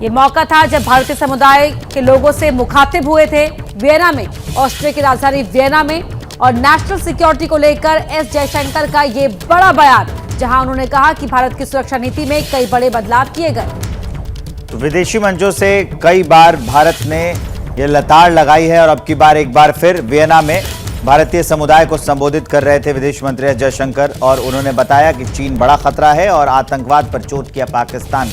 ये मौका था जब भारतीय समुदाय के लोगों से मुखातिब हुए थे वियना में, ऑस्ट्रिया की राजधानी वियना में, और नेशनल सिक्योरिटी को लेकर एस जयशंकर का ये बड़ा बयान, जहां उन्होंने कहा कि भारत की सुरक्षा नीति में कई बड़े बदलाव किए गए। तो विदेशी मंचों से कई बार भारत ने यह लताड़ लगाई है और अब की बार एक बार फिर वियना में भारतीय समुदाय को संबोधित कर रहे थे विदेश मंत्री एस जयशंकर और उन्होंने बताया कि चीन बड़ा खतरा है और आतंकवाद पर चोट किया पाकिस्तान।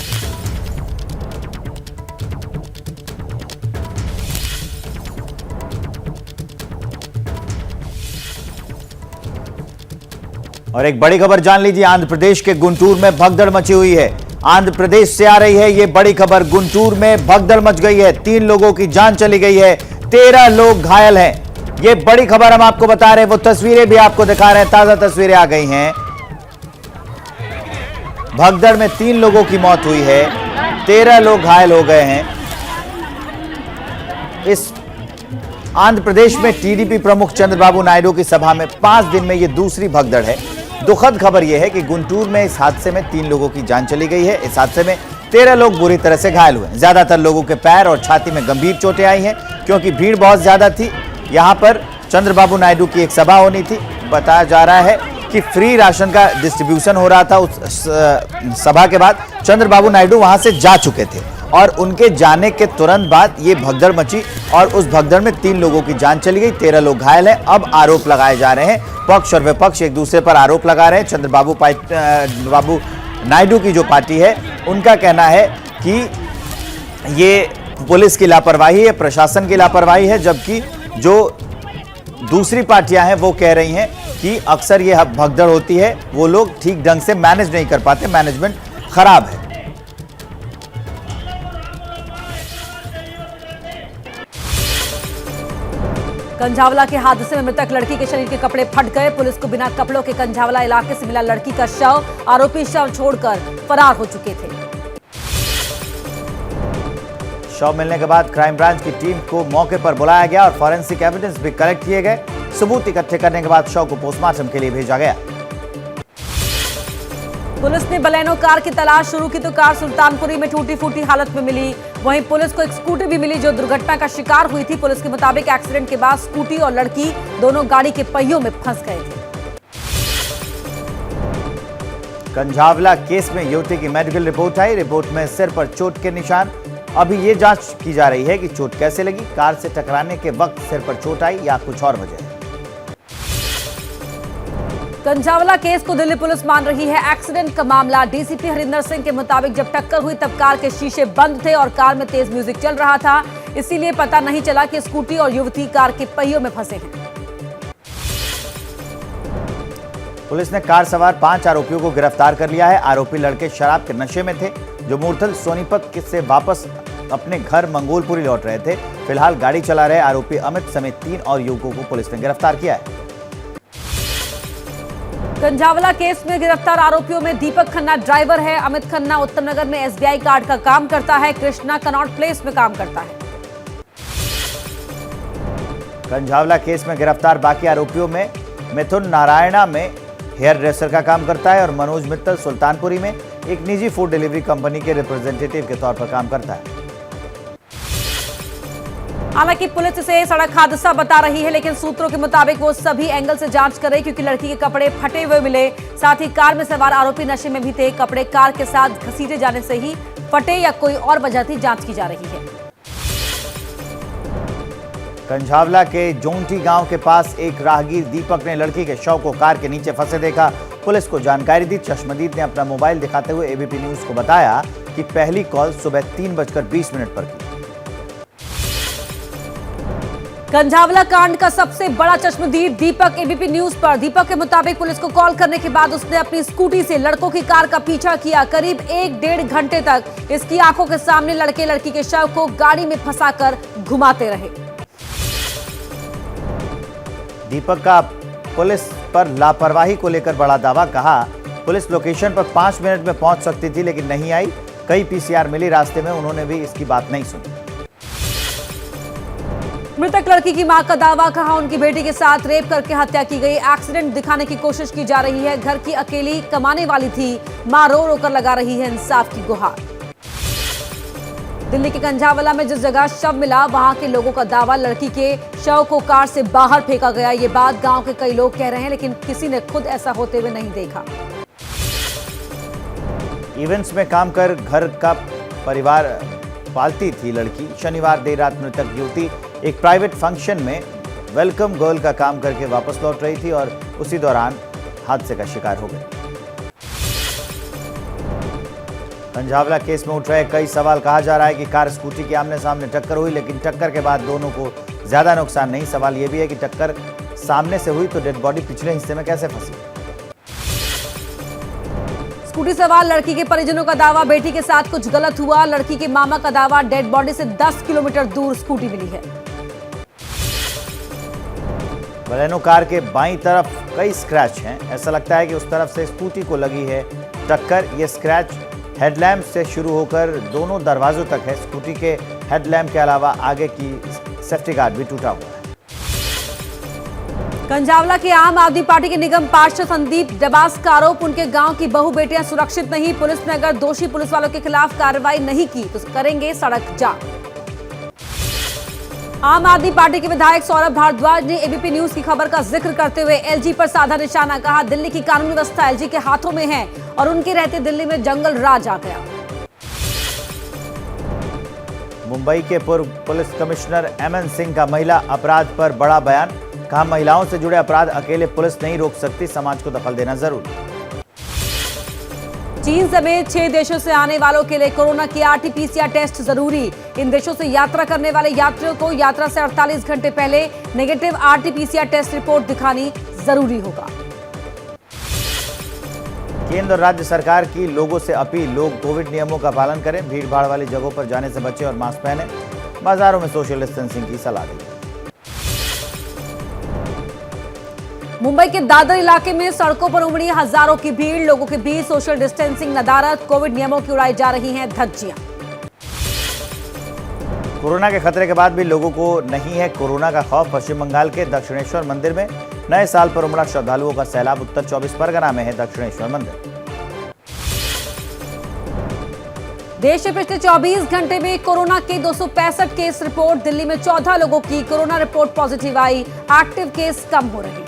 और एक बड़ी खबर जान लीजिए, आंध्र प्रदेश के गुंटूर में भगदड़ मची हुई है। आंध्र प्रदेश से आ रही है ये बड़ी खबर, गुंटूर में भगदड़ मच गई है, 3 लोगों की जान चली गई है, 13 लोग घायल हैं। ये बड़ी खबर हम आपको बता रहे हैं, वो तस्वीरें भी आपको दिखा रहे हैं, ताजा तस्वीरें आ गई हैं। भगदड़ में 3 लोगों की मौत हुई है, 13 लोग घायल हो गए हैं। इस आंध्र प्रदेश में टीडीपी प्रमुख चंद्रबाबू नायडू की सभा में 5 दिन में यह दूसरी भगदड़ है। दुखद खबर यह है कि गुंटूर में इस हादसे में 3 लोगों की जान चली गई है। इस हादसे में 13 लोग बुरी तरह से घायल हुए। ज्यादातर लोगों के पैर और छाती में गंभीर चोटें आई हैं क्योंकि भीड़ बहुत ज्यादा थी। यहां पर चंद्रबाबू नायडू की एक सभा होनी थी। बताया जा रहा है कि फ्री राशन का डिस्ट्रीब्यूशन हो रहा था। उस सभा के बाद चंद्रबाबू नायडू वहां से जा चुके थे और उनके जाने के तुरंत बाद ये भगदड़ मची और उस भगदड़ में 3 लोगों की जान चली गई, 13 लोग घायल हैं। अब आरोप लगाए जा रहे हैं, पक्ष और विपक्ष एक दूसरे पर आरोप लगा रहे हैं। चंद्रबाबू नायडू की जो पार्टी है उनका कहना है कि ये पुलिस की लापरवाही है, प्रशासन की लापरवाही है, जबकि जो दूसरी पार्टियां हैं वो कह रही हैं कि अक्सर ये भगदड़ होती है, वो लोग ठीक ढंग से मैनेज नहीं कर पाते, मैनेजमेंट खराब है। कंझावला के हादसे में मृतक लड़की के शरीर के कपड़े फट गए। पुलिस को बिना कपड़ों के कंझावला इलाके से मिला लड़की का शव। आरोपी शव छोड़कर फरार हो चुके थे। शव मिलने के बाद क्राइम ब्रांच की टीम को मौके पर बुलाया गया और फॉरेंसिक एविडेंस भी कलेक्ट किए गए। सबूत इकट्ठे करने के बाद शव को पोस्टमार्टम के लिए भेजा गया। पुलिस ने बलेनो कार की तलाश शुरू की तो कार सुल्तानपुरी में टूटी फूटी हालत में मिली। वहीं पुलिस को एक स्कूटी भी मिली जो दुर्घटना का शिकार हुई थी। पुलिस के मुताबिक एक्सीडेंट के बाद स्कूटी और लड़की दोनों गाड़ी के पहियों में फंस गए थे। कंझावला केस में युवती की मेडिकल रिपोर्ट आई। रिपोर्ट में सिर पर चोट के निशान। अभी ये जांच की जा रही है कि चोट कैसे लगी, कार से टकराने के वक्त सिर पर चोट आई या कुछ और वजह। कंझावला केस को दिल्ली पुलिस मान रही है एक्सीडेंट का मामला। डीसीपी हरिंदर सिंह के मुताबिक जब टक्कर हुई तब कार के शीशे बंद थे और कार में तेज म्यूजिक चल रहा था, इसीलिए पता नहीं चला कि स्कूटी और युवती कार के पहियों में फंसे हैं। पुलिस ने कार सवार 5 आरोपियों को गिरफ्तार कर लिया है। आरोपी लड़के शराब के नशे में थे, जो मूर्थल सोनीपत से वापस अपने घर मंगोलपुरी लौट रहे थे। फिलहाल गाड़ी चला रहे आरोपी अमित समेत 3 और युवकों को पुलिस ने गिरफ्तार किया है। कंझावला केस में गिरफ्तार आरोपियों में दीपक खन्ना ड्राइवर है। अमित खन्ना उत्तम नगर में एसबीआई कार्ड का काम करता है। कृष्णा कनॉट प्लेस में काम करता है। कंझावला केस में गिरफ्तार बाकी आरोपियों में मिथुन नारायणा में हेयर ड्रेसर का काम करता है और मनोज मित्तल सुल्तानपुरी में एक निजी फूड डिलीवरी कंपनी के रिप्रेजेंटेटिव के तौर पर काम करता है। हालांकि पुलिस इसे सड़क हादसा बता रही है, लेकिन सूत्रों के मुताबिक वो सभी एंगल से जांच कर रही, क्योंकि लड़की के कपड़े फटे हुए मिले। साथ ही कार में सवार आरोपी नशे में भी थे। कपड़े कार के साथ घसीटे जाने से ही फटे या कोई और वजह थी, जांच की जा रही है। कंझावला के जोंटी गांव के पास एक राहगीर दीपक ने लड़की के शव को कार के नीचे फंसे देखा। पुलिस को जानकारी दी। चश्मदीद ने अपना मोबाइल दिखाते हुए एबीपी न्यूज को बताया कि पहली कॉल सुबह 3:20 पर की। कंझावला कांड का सबसे बड़ा चश्मदीद दीपक एबीपी न्यूज पर। दीपक के मुताबिक पुलिस को कॉल करने के बाद उसने अपनी स्कूटी से लड़कों की कार का पीछा किया। करीब 1-1.5 घंटे तक इसकी आंखों के सामने लड़के लड़की के शव को गाड़ी में फंसाकर घुमाते रहे। दीपक का पुलिस पर लापरवाही को लेकर बड़ा दावा। कहा, पुलिस लोकेशन पर 5 मिनट में पहुंच सकती थी, लेकिन नहीं आई। कई पीसीआर मिली रास्ते में, उन्होंने भी इसकी बात नहीं सुनी। मृतक लड़की की मां का दावा। कहा, उनकी बेटी के साथ रेप करके हत्या की गई। एक्सीडेंट दिखाने की कोशिश की जा रही है। घर की अकेली कमाने वाली थी। मां रो रो कर लगा रही है इंसाफ की गुहार। दिल्ली के कंझावला में जिस जगह शव मिला, वहां के लोगों का दावा, लड़की के शव को कार से बाहर फेंका गया। ये बात गांव के कई लोग कह रहे हैं, लेकिन किसी ने खुद ऐसा होते हुए नहीं देखा। इवेंट्स में काम कर घर का परिवार पालती थी लड़की। शनिवार देर रात मृतक युवती एक प्राइवेट फंक्शन में वेलकम गर्ल का काम करके वापस लौट रही थी और उसी दौरान हादसे का शिकार हो गई। कंझावला केस में उठ रहे कई सवाल। कहा जा रहा है कि कार स्कूटी की आमने सामने टक्कर हुई, लेकिन टक्कर के बाद दोनों को ज्यादा नुकसान नहीं। सवाल यह भी है कि टक्कर सामने से हुई तो डेड बॉडी पिछले हिस्से में कैसे फंसी। स्कूटी सवार लड़की के परिजनों का दावा, बेटी के साथ कुछ गलत हुआ। लड़की के मामा का दावा, डेड बॉडी से 10 किलोमीटर दूर स्कूटी मिली है। बलेनो कार के बाईं तरफ कई स्क्रैच हैं। ऐसा लगता है कि उस तरफ से स्कूटी को लगी है टक्कर। ये स्क्रैच हेडलैम्प से शुरू होकर दोनों दरवाजों तक है। स्कूटी के हेडलैम्प के अलावा आगे की सेफ्टी गार्ड भी टूटा हुआ है। कंझावला के आम आदमी पार्टी के निगम पार्षद संदीप डबास का आरोप, उनके गांव की बहु बेटियां सुरक्षित नहीं। पुलिस ने अगर दोषी पुलिस वालों के खिलाफ कार्रवाई नहीं की तो करेंगे सड़क जाम। आम आदमी पार्टी के विधायक सौरभ भारद्वाज ने एबीपी न्यूज की खबर का जिक्र करते हुए एलजी पर साधा निशाना। कहा, दिल्ली की कानून व्यवस्था एलजी के हाथों में है और उनके रहते दिल्ली में जंगल राज आ गया। मुंबई के पूर्व पुलिस कमिश्नर एमएन सिंह का महिला अपराध पर बड़ा बयान। कहा, महिलाओं से जुड़े अपराध अकेले पुलिस नहीं रोक सकती, समाज को दखल देना जरूरी। चीन समेत 6 देशों से आने वालों के लिए कोरोना की आरटी-पीसीआर टेस्ट जरूरी। इन देशों से यात्रा करने वाले यात्रियों को यात्रा से 48 घंटे पहले नेगेटिव आरटी-पीसीआर टेस्ट रिपोर्ट दिखानी जरूरी होगा। केंद्र और राज्य सरकार की लोगों से अपील, लोग कोविड नियमों का पालन करें, भीड़ भाड़ वाली जगहों पर जाने से बचें और मास्क पहनें। बाजारों में सोशल डिस्टेंसिंग की सलाह दी। मुंबई के दादर इलाके में सड़कों पर उमड़ी हजारों की भीड़। लोगों के बीच सोशल डिस्टेंसिंग, नदारद, कोविड नियमों की उड़ाई जा रही हैं धज्जियां। कोरोना के खतरे के बाद भी लोगों को नहीं है कोरोना का खौफ। पश्चिम बंगाल के दक्षिणेश्वर मंदिर में नए साल पर उमड़ा श्रद्धालुओं का सैलाब। उत्तर 24 परगना में है दक्षिणेश्वर मंदिर। देश में पिछले 24 घंटे में कोरोना के 265 केस रिपोर्ट। दिल्ली में 14 लोगों की कोरोना रिपोर्ट पॉजिटिव आई। एक्टिव केस कम हो रहे हैं।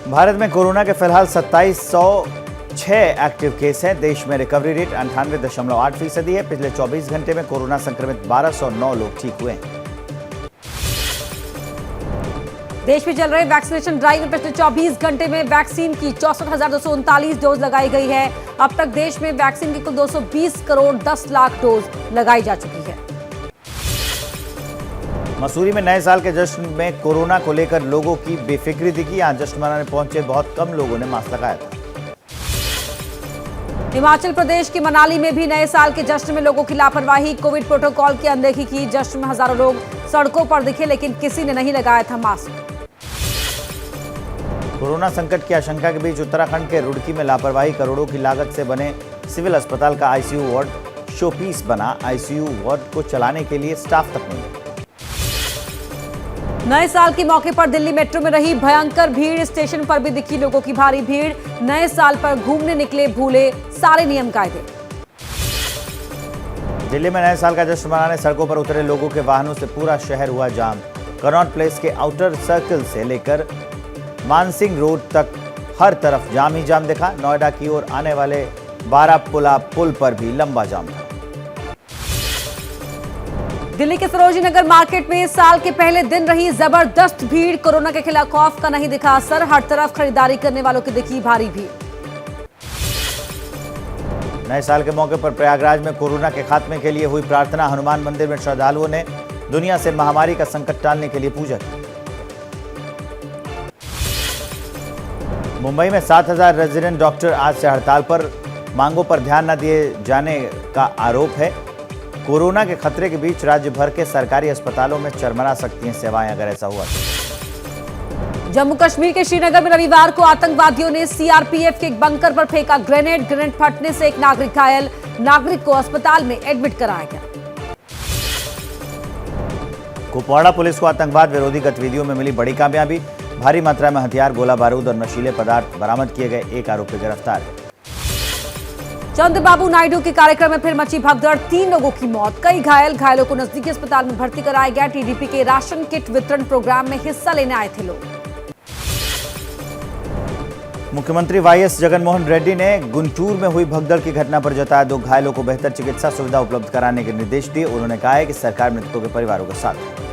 भारत में कोरोना के फिलहाल 2706 एक्टिव केस हैं। देश में रिकवरी रेट 98.8% है। पिछले 24 घंटे में कोरोना संक्रमित 1209 लोग ठीक हुए हैं। देश में चल रहे वैक्सीनेशन ड्राइव में पिछले 24 घंटे में वैक्सीन की 64,239 डोज लगाई गई है। अब तक देश में वैक्सीन की कुल 220 करोड़ 10 लाख डोज लगाई जा चुकी है। मसूरी में नए साल के जश्न में कोरोना को लेकर लोगों की बेफिक्री दिखी। यहां जश्न मनाने पहुंचे बहुत कम लोगों ने मास्क लगाया था। हिमाचल प्रदेश के मनाली में भी नए साल के जश्न में लोगों की लापरवाही, कोविड प्रोटोकॉल की अनदेखी की। जश्न में हजारों लोग सड़कों पर दिखे लेकिन किसी ने नहीं लगाया था मास्क। कोरोना संकट की आशंका के बीच उत्तराखंड के रुड़की में लापरवाही, करोड़ों की लागत से बने सिविल अस्पताल का आईसीयू वार्ड शोपीस बना। आईसीयू वार्ड को चलाने के लिए स्टाफ तक नहीं। नए साल के मौके पर दिल्ली मेट्रो में रही भयंकर भीड़, स्टेशन पर भी दिखी लोगों की भारी भीड़। नए साल पर घूमने निकले भूले सारे नियम कायदे। दिल्ली में नए साल का जश्न मनाने सड़कों पर उतरे लोगों के वाहनों से पूरा शहर हुआ जाम। कनॉट प्लेस के आउटर सर्कल से लेकर मानसिंह रोड तक हर तरफ जाम ही जाम दिखा। नोएडा की ओर आने वाले बारापुला पुल पर भी लंबा जाम था। दिल्ली के सरोजिनी नगर मार्केट में साल के पहले दिन रही जबरदस्त भीड़। कोरोना के खिलाफ खौफ का नहीं दिखा असर, हर तरफ खरीदारी करने वालों की दिखी भारी भीड़। नए साल के मौके पर प्रयागराज में कोरोना के खात्मे के लिए हुई प्रार्थना। हनुमान मंदिर में श्रद्धालुओं ने दुनिया से महामारी का संकट टालने के लिए पूजा की। मुंबई में 7,000 रेजिडेंट डॉक्टर आज से हड़ताल पर। मांगों पर ध्यान न दिए जाने का आरोप है। कोरोना के खतरे के बीच राज्य भर के सरकारी अस्पतालों में चरमरा सकती हैं सेवाएं अगर ऐसा हुआ। जम्मू कश्मीर के श्रीनगर में रविवार को आतंकवादियों ने सीआरपीएफ के एक बंकर पर फेंका ग्रेनेड फटने से एक नागरिक घायल। नागरिक को अस्पताल में एडमिट कराया गया। कुपवाड़ा पुलिस को आतंकवाद विरोधी गतिविधियों में मिली बड़ी कामयाबी। भारी मात्रा में हथियार, गोला बारूद और नशीले पदार्थ बरामद किए गए। एक आरोपी गिरफ्तार। चंद्रबाबू नायडू के कार्यक्रम में फिर मची भगदड़, 3 लोगों की मौत, कई घायल। घायलों को नजदीकी अस्पताल में भर्ती कराया गया। टीडीपी के राशन किट वितरण प्रोग्राम में हिस्सा लेने आए थे लोग। मुख्यमंत्री वाईएस जगनमोहन रेड्डी ने गुंटूर में हुई भगदड़ की घटना पर जताया 2 घायलों को बेहतर चिकित्सा सुविधा उपलब्ध कराने के निर्देश दिए। उन्होंने कहा है कि सरकार मृतकों के परिवारों के साथ है।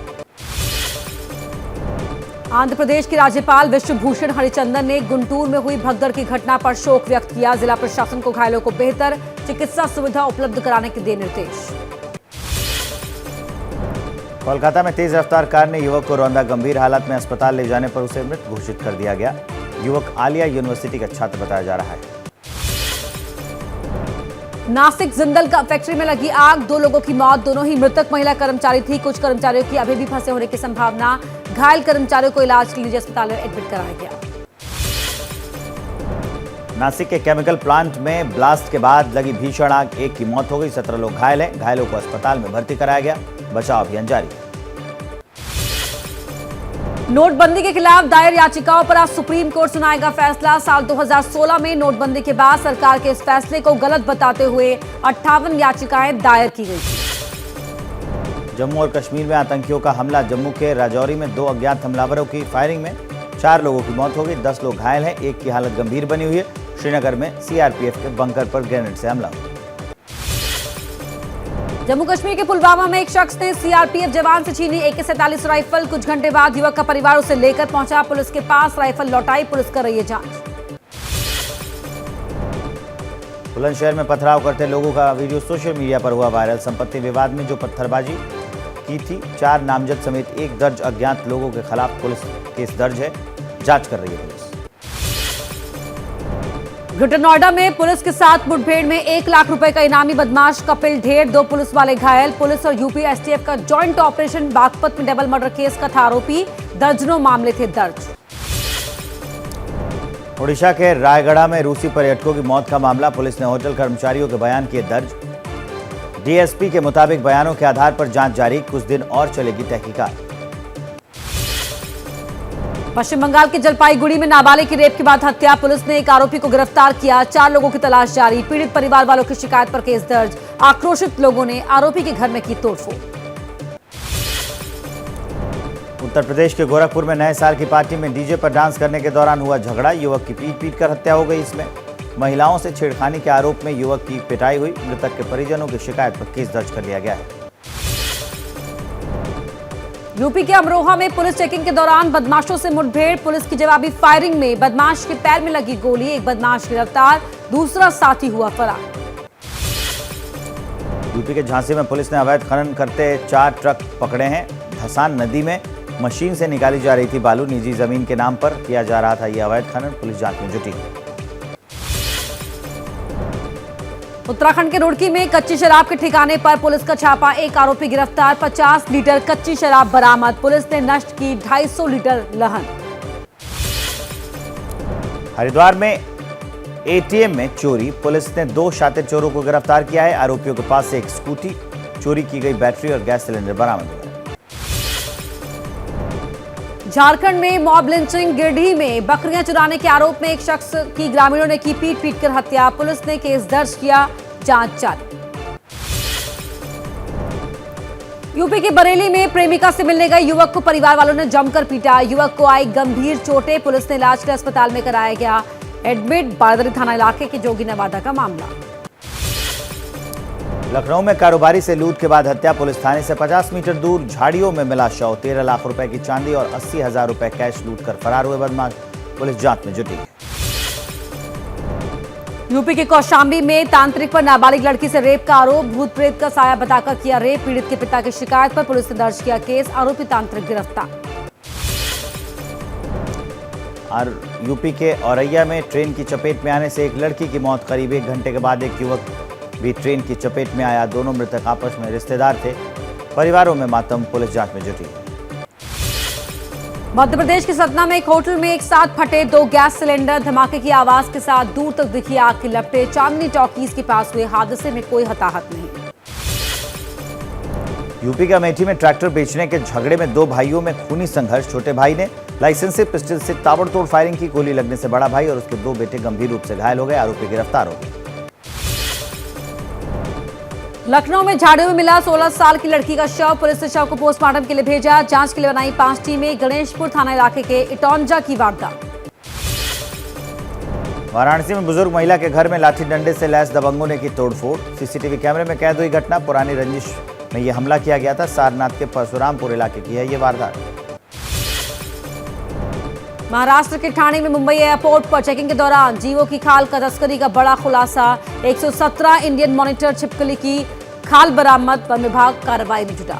आंध्र प्रदेश के राज्यपाल विश्वभूषण हरिचंदन ने गुंटूर में हुई भगदड़ की घटना पर शोक व्यक्त किया। जिला प्रशासन को घायलों को बेहतर चिकित्सा सुविधा उपलब्ध कराने के दिए निर्देश। कोलकाता में तेज रफ्तार कार ने युवक को रौंदा। गंभीर हालत में अस्पताल ले जाने पर उसे मृत घोषित कर दिया गया। युवक आलिया यूनिवर्सिटी का छात्र बताया जा रहा है। नासिक जिंदल का फैक्ट्री में लगी आग, 2 लोगों की मौत, दोनों ही मृतक महिला कर्मचारी थी। कुछ कर्मचारियों की अभी भी फंसे होने की संभावना। घायल कर्मचारियों को इलाज के लिए निजी अस्पताल में एडमिट कराया गया। नासिक के केमिकल प्लांट में ब्लास्ट के बाद लगी भीषण आग, 1 की मौत हो गई, 17 लोग घायल हैं। घायलों को अस्पताल में भर्ती कराया गया। बचाव अभियान जारी। नोटबंदी के खिलाफ दायर याचिकाओं पर आज सुप्रीम कोर्ट सुनाएगा फैसला। साल 2016 में नोटबंदी के बाद सरकार के इस फैसले को गलत बताते हुए 58 याचिकाएं दायर की गई थी। जम्मू और कश्मीर में आतंकियों का हमला। जम्मू के राजौरी में 2 अज्ञात हमलावरों की फायरिंग में 4 लोगों की मौत हो गई, 10 लोग घायल हैं। 1 की हालत गंभीर बनी हुई है। श्रीनगर में सीआरपीएफ के बंकर पर ग्रेनेड से हमला हुआ। जम्मू कश्मीर के पुलवामा में एक शख्स ने सीआरपीएफ जवान से छीनी AK-47 राइफल। कुछ घंटे बाद युवक का परिवार उसे लेकर पहुंचा। पुलिस के पास राइफल लौटाई। पुलिस कर रही है जांच। बुलंदशहर में पथराव करते लोगों का वीडियो सोशल मीडिया पर हुआ वायरल। संपत्ति विवाद में जो पत्थरबाजी की थी, 4 नामजद समेत 1 दर्ज अज्ञात लोगों के खिलाफ पुलिस केस दर्ज है। जांच कर रही है पुलिस। ग्रेटर नोएडा में पुलिस के साथ मुठभेड़ में 1 लाख रुपए का इनामी बदमाश कपिल ढेर, 2 पुलिस वाले घायल। पुलिस और यूपी एसटीएफ का जॉइंट ऑपरेशन। बागपत में डबल मर्डर केस का था आरोपी। दर्जनों मामले थे दर्ज। ओडिशा के रायगढ़ में रूसी पर्यटकों की मौत का मामला। पुलिस ने होटल कर्मचारियों के बयान किए दर्ज। डीएसपी के मुताबिक बयानों के आधार पर जांच जारी। कुछ दिन और चलेगी तहकीकात। पश्चिम बंगाल के जलपाईगुड़ी में नाबालिग की रेप के बाद हत्या। पुलिस ने एक आरोपी को गिरफ्तार किया। 4 लोगों की तलाश जारी। पीड़ित परिवार वालों की शिकायत पर केस दर्ज। आक्रोशित लोगों ने आरोपी के घर में की तोड़फोड़। उत्तर प्रदेश के गोरखपुर में नए साल की पार्टी में डीजे पर डांस करने के दौरान हुआ झगड़ा। युवक की पीट कर हत्या हो गई। इसमें महिलाओं से छेड़खानी के आरोप में युवक की पिटाई हुई। मृतक के परिजनों की शिकायत पर केस दर्ज कर लिया गया है। यूपी के अमरोहा में पुलिस चेकिंग के दौरान बदमाशों से मुठभेड़। पुलिस की जवाबी फायरिंग में बदमाश के पैर में लगी गोली। एक बदमाश गिरफ्तार, दूसरा साथी हुआ फरार। यूपी के झांसी में पुलिस ने अवैध खनन करते 4 ट्रक पकड़े हैं। हसान नदी में मशीन से निकाली जा रही थी बालू। निजी जमीन के नाम पर किया जा रहा था यह अवैध खनन। पुलिस जांच में जुटी है। उत्तराखंड के रुड़की में कच्ची शराब के ठिकाने पर पुलिस का छापा, एक आरोपी गिरफ्तार, 50 लीटर कच्ची शराब बरामद। पुलिस ने नष्ट की 250 लीटर लहन। हरिद्वार में एटीएम में चोरी, पुलिस ने 2 शातिर चोरों को गिरफ्तार किया है। आरोपियों के पास से एक स्कूटी, चोरी की गई बैटरी और गैस सिलेंडर बरामद हुआ है। झारखंड में मॉब लिंचिंग, गिरडीह में बकरियां चुराने के आरोप में एक शख्स की ग्रामीणों ने की पीट कर हत्या। पुलिस ने केस दर्ज किया, जांच जारी। यूपी के बरेली में प्रेमिका से मिलने गए युवक को परिवार वालों ने जमकर पीटा। युवक को आई गंभीर चोटें, पुलिस ने इलाज के लिए अस्पताल में कराया गया एडमिट। बारदरी थाना इलाके के जोगी नवादा का मामला। लखनऊ में कारोबारी से लूट के बाद हत्या, पुलिस थाने से 50 मीटर दूर झाड़ियों में मिला शव। 13 लाख रुपए की चांदी और 80,000 रुपए कैश लूटकर फरार हुए बदमाश। पुलिस जांच में जुटी है। यूपी के कौशाम्बी में तांत्रिक पर नाबालिग लड़की से रेप का आरोप, भूत प्रेत का साया बताकर किया रेप। पीड़ित के पिता की शिकायत पर पुलिस ने दर्ज किया केस, आरोपी तांत्रिक गिरफ्तार। और यूपी के औरैया में ट्रेन की चपेट में आने से एक लड़की की मौत, करीब 1 घंटे के बाद एक युवक भी ट्रेन की चपेट में आया। दोनों मृतक आपस में रिश्तेदार थे। परिवारों में मातम, पुलिस जांच में जुटी है। मध्य प्रदेश के सतना में एक होटल में एक साथ फटे 2 गैस सिलेंडर, धमाके की आवाज के साथ दूर तक दिखी आग की लपटें। चांदनी टॉकीज के पास हुए हादसे में कोई हताहत नहीं। यूपी के अमेठी में ट्रैक्टर बेचने के झगड़े में 2 भाइयों में खूनी संघर्ष। छोटे भाई ने लाइसेंसी पिस्टल से ताबड़तोड़ फायरिंग की। गोली लगने से बड़ा भाई और उसके 2 बेटे गंभीर रूप से घायल हो गए। आरोपी गिरफ्तार हो गए। लखनऊ में झाड़ियों में मिला 16 साल की लड़की का शव, पुलिस ने शव को पोस्टमार्टम के लिए भेजा। जांच के लिए बनाई 5 टीमें। गणेशपुर थाना इलाके के इटौंजा की वारदात। वाराणसी में बुजुर्ग महिला के घर में लाठी डंडे से लैस दबंगों ने की तोड़फोड़। सीसीटीवी कैमरे में कैद हुई घटना। पुरानी रंजिश में यह हमला किया गया था। सारनाथ के परशुरामपुर इलाके की है यह वारदात। महाराष्ट्र के ठाणे में मुंबई एयरपोर्ट पर चेकिंग के दौरान जीवों की खाल का तस्करी का बड़ा खुलासा। 117 इंडियन मॉनिटर छिपकली की खाल बरामद। वन विभाग कार्रवाई में जुटा।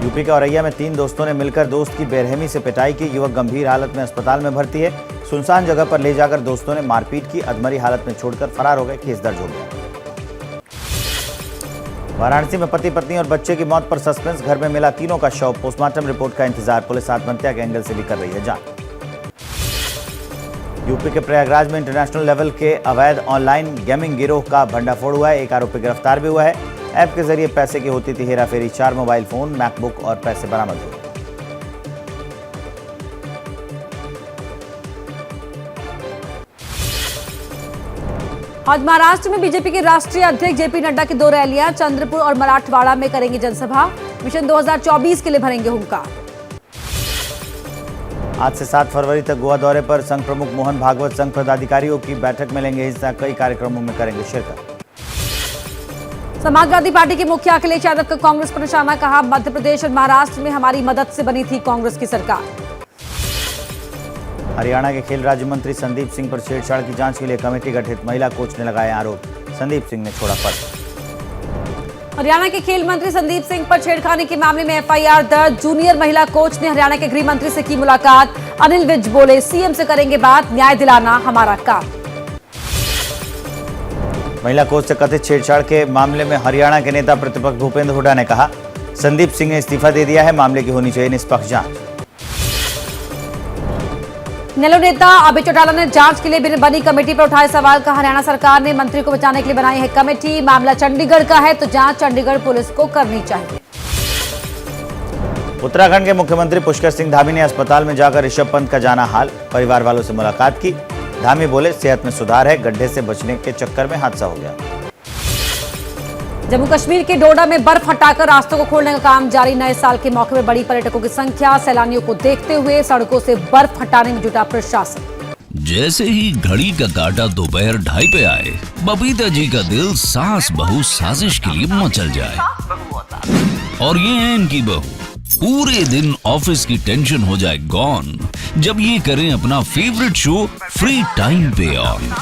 यूपी के औरैया में 3 दोस्तों ने मिलकर दोस्त की बेरहमी से पिटाई की। युवक गंभीर हालत में अस्पताल में भर्ती है। सुनसान जगह पर ले जाकर दोस्तों ने मारपीट की। अधमरी हालत में छोड़कर फरार हो गए। केस दर्ज हो गया। वाराणसी में पति पत्नी और बच्चे की मौत पर सस्पेंस। घर में मिला तीनों का शव। पोस्टमार्टम रिपोर्ट का इंतजार। पुलिस आत्महत्या के एंगल से भी कर रही है जांच। यूपी के प्रयागराज में इंटरनेशनल लेवल के अवैध ऑनलाइन गेमिंग गिरोह का भंडाफोड़ हुआ है। एक आरोपी गिरफ्तार भी हुआ है। ऐप के जरिए पैसे की होती थी हेराफेरी। 4 मोबाइल फोन, मैकबुक और पैसे बरामद हुए। आज महाराष्ट्र में बीजेपी के राष्ट्रीय अध्यक्ष जेपी नड्डा की 2 रैलियां। चंद्रपुर और मराठवाड़ा में करेंगे जनसभा। मिशन 2024 के लिए भरेंगे हुंकार। आज से 7 फरवरी तक गोवा दौरे पर संघ प्रमुख मोहन भागवत संघ पदाधिकारियों की बैठक में लेंगे हिस्सा। कई कार्यक्रमों में करेंगे शिरकत। समाजवादी पार्टी के मुखिया अखिलेश यादव का कांग्रेस पर निशाना, कहा मध्य प्रदेश और महाराष्ट्र में हमारी मदद से बनी थी कांग्रेस की सरकार। हरियाणा के खेल राज्य मंत्री संदीप सिंह पर छेड़छाड़ की जांच के लिए कमेटी गठित। महिला कोच ने लगाए आरोप। संदीप सिंह ने छोड़ा पद। हरियाणा के खेल मंत्री संदीप सिंह पर छेड़खानी के मामले में एफआईआर दर्ज। जूनियर महिला कोच ने हरियाणा के गृह मंत्री से की मुलाकात। अनिल विज बोले सीएम से करेंगे बात, न्याय दिलाना हमारा काम। महिला कोच से कथित छेड़छाड़ के मामले में हरियाणा के नेता प्रतिपक्ष भूपेंद्र हुड्डा ने कहा संदीप सिंह ने इस्तीफा दे दिया है। मामले की होनी चाहिए निष्पक्ष जांच। नेलो नेता अभय चौटाला ने जांच के लिए बनी कमेटी पर उठाए सवाल, कहा हरियाणा सरकार ने मंत्री को बचाने के लिए बनाई है कमेटी। मामला चंडीगढ़ का है तो जांच चंडीगढ़ पुलिस को करनी चाहिए। उत्तराखंड के मुख्यमंत्री पुष्कर सिंह धामी ने अस्पताल में जाकर ऋषभ पंत का जाना हाल। परिवार वालों से मुलाकात की। धामी बोले सेहत में सुधार है। गड्ढे से बचने के चक्कर में हादसा हो गया। जम्मू कश्मीर के डोडा में बर्फ हटाकर रास्तों को खोलने का काम जारी। नए साल के मौके पर बड़ी पर्यटकों की संख्या। सैलानियों को देखते हुए सड़कों से बर्फ हटाने में जुटा प्रशासन। जैसे ही घड़ी का काटा दोपहर 2:30 पे आए, बबीता जी का दिल सास बहू साजिश के लिए मचल जाए। और ये है इनकी बहू, पूरे दिन ऑफिस की टेंशन हो जाए गॉन जब ये करें अपना फेवरेट शो फ्री टाइम पे ऑन।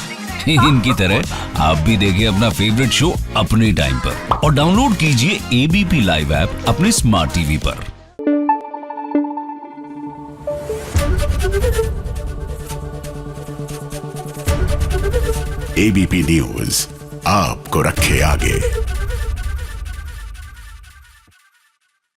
इनकी तरह आप भी देखिए अपना फेवरेट शो अपने टाइम पर और डाउनलोड कीजिए एबीपी लाइव ऐप अपने स्मार्ट टीवी पर। एबीपी न्यूज आपको रखे आगे।